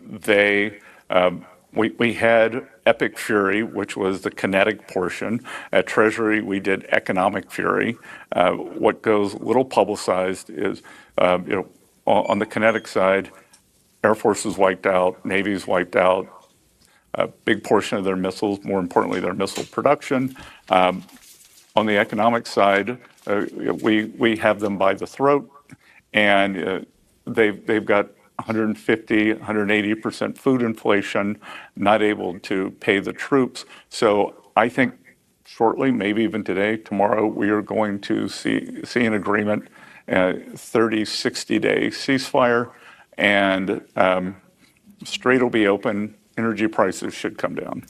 They we had Epic Fury, which was the kinetic portion. At Treasury, we did Economic Fury. What goes little publicized is, on the kinetic side, Air Force is wiped out, Navy is wiped out, a big portion of their missiles, more importantly, their missile production. On the economic side, we have them by the throat, and they've got 150, 180% food inflation, not able to pay the troops. So I think shortly, maybe even today, tomorrow, we are going to see an agreement, 30, 60-day ceasefire, and Strait will be open. Energy prices should come down.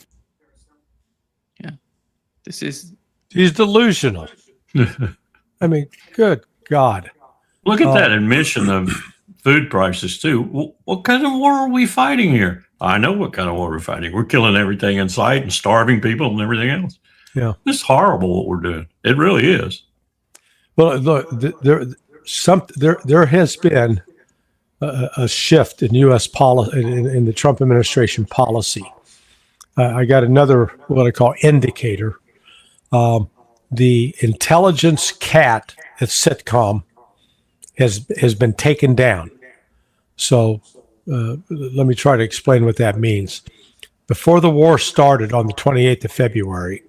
Yeah, he's delusional. I mean, good God. Look at that admission of food prices too. What kind of war are we fighting here? I know what kind of war we're fighting. We're killing everything in sight and starving people and everything else. Yeah, it's horrible what we're doing. It really is. Well, look, there has been a shift in U.S. policy in the Trump administration policy. I got another what I call indicator. The intelligence cat at Sitcom has been taken down. So let me try to explain what that means. Before the war started on the 28th of February,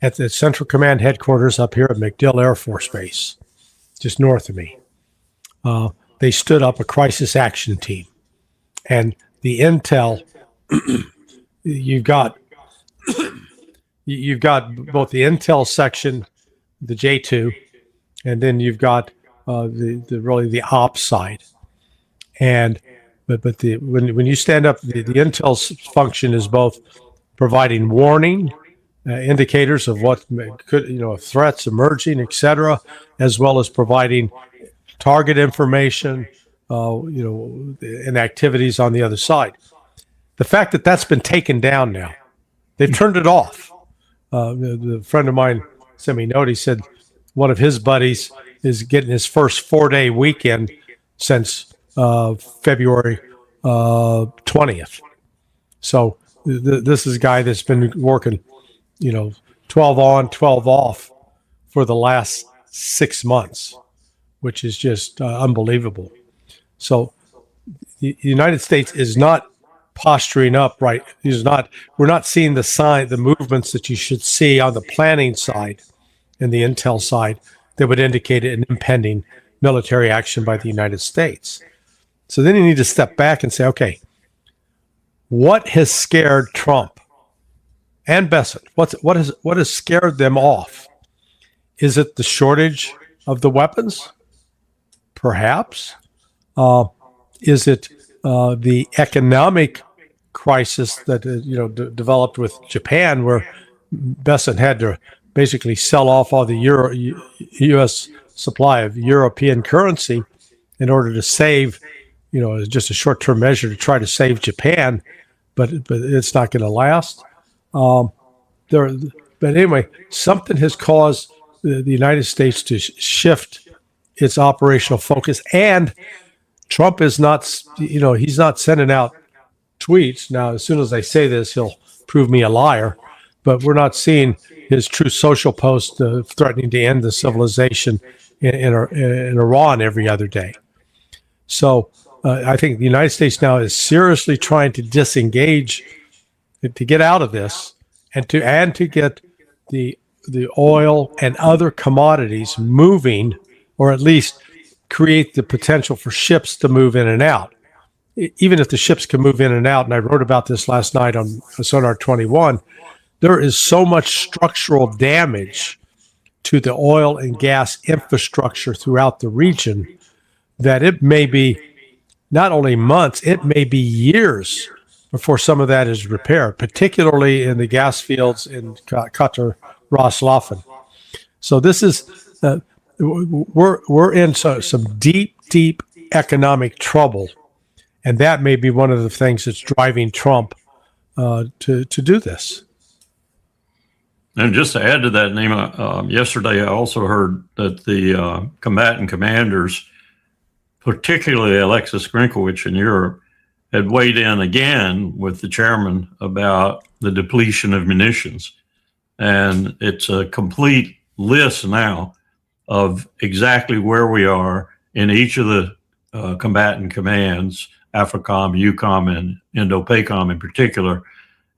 at the Central Command headquarters up here at MacDill Air Force Base, just north of me, they stood up a crisis action team. And the intel, you've got both the intel section, the J2, and then you've got the ops side. And but when you stand up, the intel function is both providing warning, indicators of what could, threats emerging, etc., as well as providing target information, and activities on the other side. The fact that that's been taken down now, they've turned it off. The friend of mine sent me a note. He said one of his buddies is getting his first 4-day weekend since February 20th. So this is a guy that's been working, 12 on, 12 off for the last 6 months, which is just unbelievable. So the United States is not posturing up, right? We're not seeing the movements that you should see on the planning side and the intel side that would indicate an impending military action by the United States. So then you need to step back and say, okay, what has scared Trump and Bessent? What has scared them off? Is it the shortage of the weapons? Perhaps. Is it the economic crisis that developed with Japan, where Bessent had to basically sell off all the U.S. supply of European currency in order to save, just a short-term measure to try to save Japan, but it's not going to last. But anyway, something has caused the United States to shift its operational focus, and Trump is not, he's not sending out tweets. Now, as soon as I say this, he'll prove me a liar, but we're not seeing his true social post threatening to end the civilization in Iran every other day. So I think the United States now is seriously trying to disengage, to get out of this, and to get the oil and other commodities moving, or at least create the potential for ships to move in and out. Even if the ships can move in and out, and I wrote about this last night on Sonar 21, there is so much structural damage to the oil and gas infrastructure throughout the region that it may be not only months, it may be years before some of that is repaired, particularly in the gas fields in Qatar, Ras Laffan. So this is, we're in some deep economic trouble. And that may be one of the things that's driving Trump to do this. And just to add to that, Nima, yesterday I also heard that the combatant commanders, particularly Alexis Grinkowicz in Europe, had weighed in again with the chairman about the depletion of munitions. And it's a complete list now of exactly where we are in each of the combatant commands, AFRICOM, EUCOM, and INDOPACOM in particular.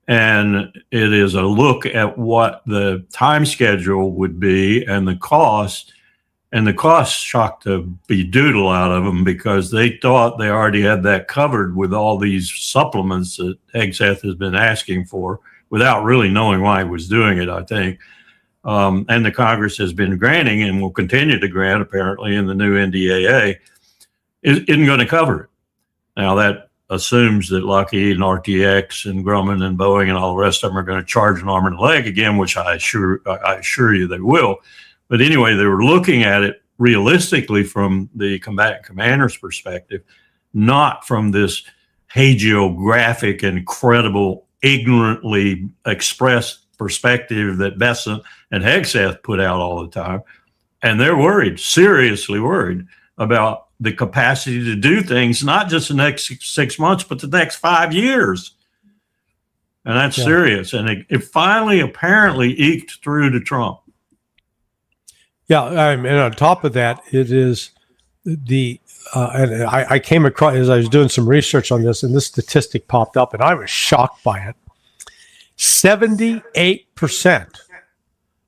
And it is a look at what the time schedule would be and the cost. And the cost shocked the bedoodle out of them because they thought they already had that covered with all these supplements that Hegseth has been asking for without really knowing why he was doing it, I think. And the Congress has been granting and will continue to grant, apparently, in the new NDAA, isn't going to cover it. Now, that assumes that Lockheed and RTX and Grumman and Boeing and all the rest of them are going to charge an arm and a leg again, which I assure you they will. But anyway, they were looking at it realistically from the combatant commander's perspective, not from this hagiographic, incredible, ignorantly expressed perspective that Bessent and Hegseth put out all the time. And they're worried, seriously worried about the capacity to do things, not just the next 6 months, but the next 5 years. And that's serious. And it finally apparently eked through to Trump. Yeah, and on top of that, it is the and I came across as I was doing some research on this, and this statistic popped up, and I was shocked by it. 78%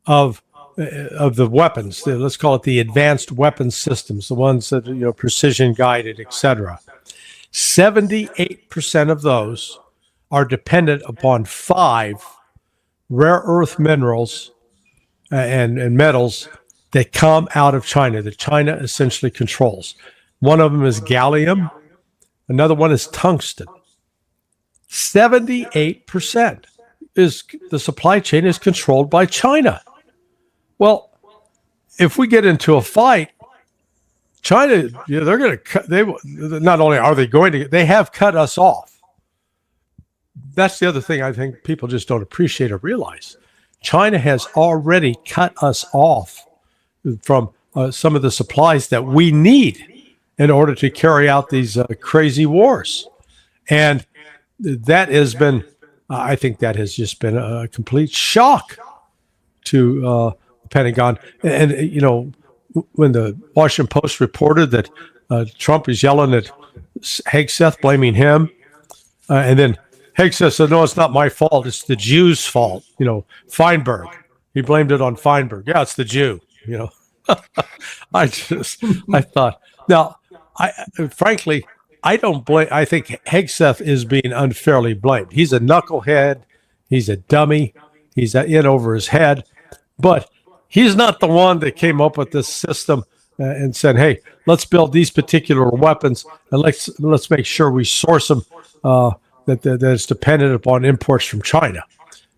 of the weapons, let's call it the advanced weapons systems, the ones that precision guided, etc. 78% of those are dependent upon 5 rare earth minerals and metals that come out of China, that China essentially controls. One of them is gallium. Another one is tungsten. 78% is the supply chain is controlled by China. Well, if we get into a fight, China, they're going to cut. Not only are they going to, they have cut us off. That's the other thing I think people just don't appreciate or realize. China has already cut us off from some of the supplies that we need in order to carry out these crazy wars. And that has been, I think that has just been a complete shock to the Pentagon. And, when the Washington Post reported that Trump is yelling at Hegseth, blaming him, and then Hegseth said, no, it's not my fault. It's the Jews' fault. Feinberg. He blamed it on Feinberg. Yeah, it's the Jew. I thought, now, frankly, I don't blame. I think Hegseth is being unfairly blamed. He's a knucklehead. He's a dummy. He's in over his head. But he's not the one that came up with this system and said, "Hey, let's build these particular weapons and let's make sure we source them that is dependent upon imports from China."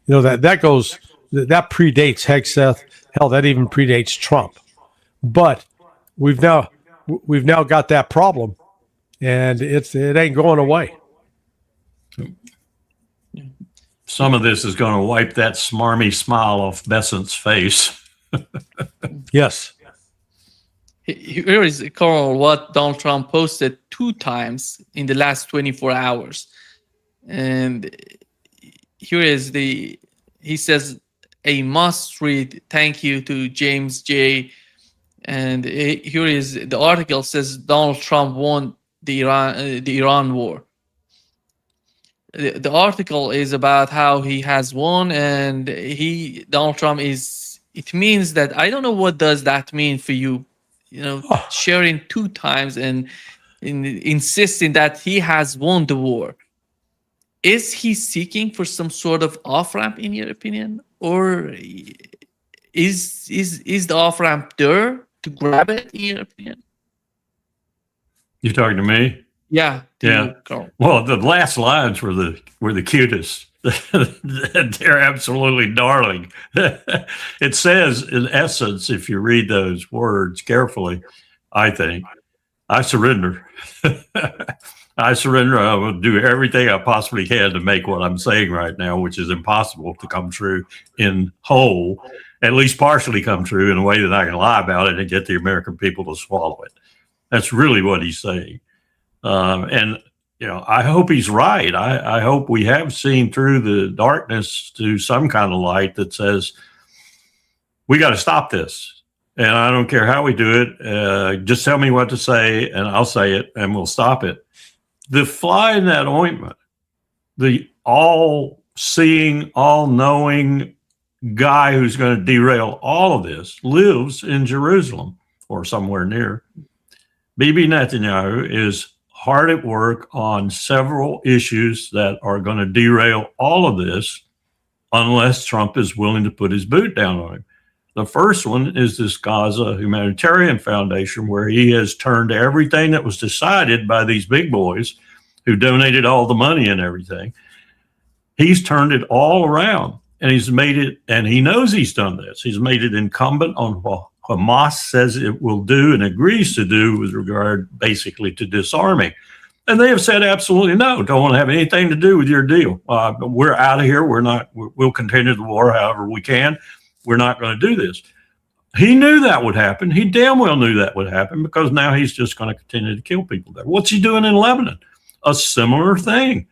That predates Hegseth. Hell, that even predates Trump. But we've now got that problem, and it ain't going away. Some of this is going to wipe that smarmy smile off Bessent's face. Yes. Here is, Colonel, what Donald Trump posted 2 times in the last 24 hours. And here is he says, a must read. Thank you to James J. And here is the article says Donald Trump won the Iran war. The article is about how he has won, and Donald Trump is. It means that I don't know what does that mean for you. Sharing 2 times and insisting that he has won the war. Is he seeking for some sort of off-ramp, in your opinion, or is the off-ramp there to grab it, in your opinion? You talking to me? Yeah. Yeah. Well, the last lines were the cutest. They're absolutely darling. It says, in essence, if you read those words carefully, I think, I surrender. I surrender. I will do everything I possibly can to make what I'm saying right now, which is impossible, to come true in whole, at least partially come true in a way that I can lie about it and get the American people to swallow it. That's really what he's saying. And I hope he's right. I hope we have seen through the darkness to some kind of light that says, we got to stop this. And I don't care how we do it. Just tell me what to say and I'll say it and we'll stop it. The fly in that ointment, the all seeing, all knowing guy who's going to derail all of this lives in Jerusalem or somewhere near. Bibi Netanyahu is hard at work on several issues that are going to derail all of this unless Trump is willing to put his boot down on him. The first one is this Gaza Humanitarian Foundation, where he has turned everything that was decided by these big boys who donated all the money and everything. He's turned it all around, and he's made it, and he knows he's done this. He's made it incumbent on what Hamas says it will do and agrees to do with regard basically to disarming. And they have said absolutely no, don't want to have anything to do with your deal. We're out of here. We'll continue the war however we can. We're not going to do this. He knew that would happen. He damn well knew that would happen because now he's just going to continue to kill people there. What's he doing in Lebanon? A similar thing.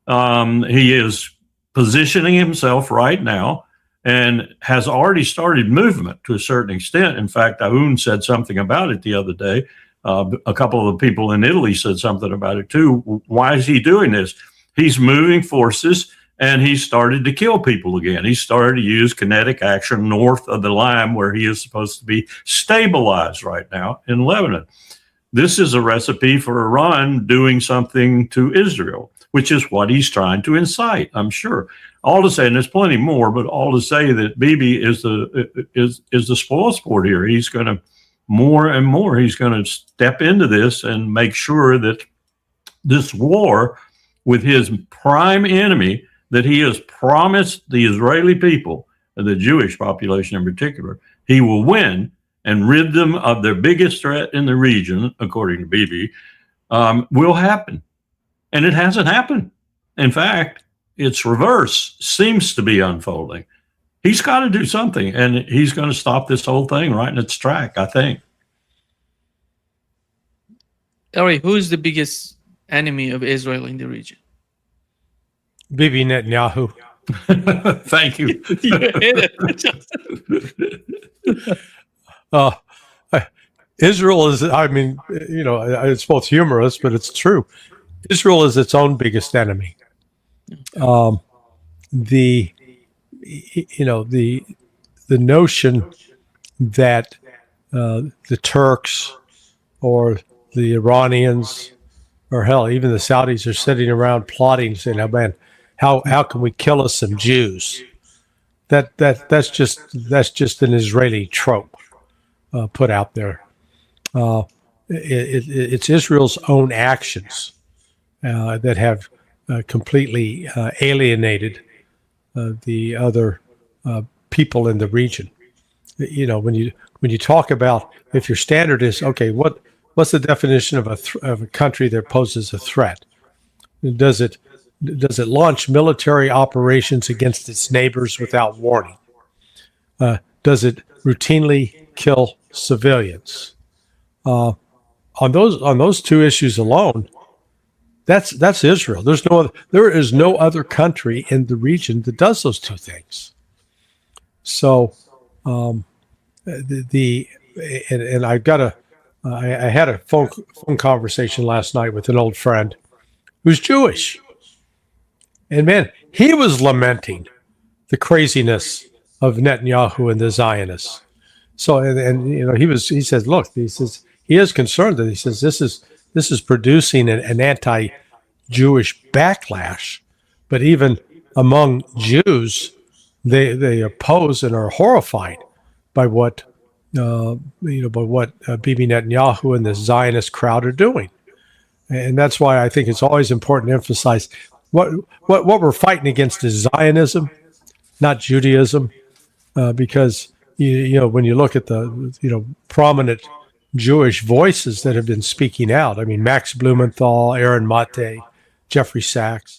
He is positioning himself right now and has already started movement to a certain extent. In fact, Aoun said something about it the other day. A couple of the people in Italy said something about it too. Why is he doing this? He's moving forces and he started to kill people again. He started to use kinetic action north of the line where he is supposed to be stabilized right now in Lebanon. This is a recipe for Iran doing something to Israel, which is what he's trying to incite, I'm sure. All to say, and there's plenty more, but all to say that Bibi is the spoilsport here. He's going to more and more, he's going to step into this and make sure that this war with his prime enemy that he has promised the Israeli people, and the Jewish population in particular, he will win and rid them of their biggest threat in the region, according to Bibi, will happen. And it hasn't happened. In fact, its reverse seems to be unfolding. He's got to do something, and he's going to stop this whole thing right in its track, I think. Ari, who is the biggest enemy of Israel in the region? Bibi Netanyahu. Thank you. You hit it. Israel is, I mean, it's both humorous, but it's true. Israel is its own biggest enemy. The notion that the Turks or the Iranians or hell, even the Saudis are sitting around plotting, saying, "Oh man, how can we kill us some Jews?" That's just an Israeli trope put out there. It's Israel's own actions that have completely alienated the other people in the region. When you talk about, if your standard is okay, what's the definition of a country that poses a threat? Does it launch military operations against its neighbors without warning? Does it routinely kill civilians? On those two issues alone, that's Israel. There is no other country in the region that does those two things. So I had a phone conversation last night with an old friend who's Jewish, and man, he was lamenting the craziness of Netanyahu and the Zionists. So he says, look, he says he is concerned that he says this is producing an anti-Jewish backlash, but even among Jews, they oppose and are horrified by what Bibi Netanyahu and the Zionist crowd are doing, and that's why I think it's always important to emphasize what we're fighting against is Zionism, not Judaism, because when you look at the prominent Jewish voices that have been speaking out, I mean Max Blumenthal, Aaron Mate, Jeffrey Sachs.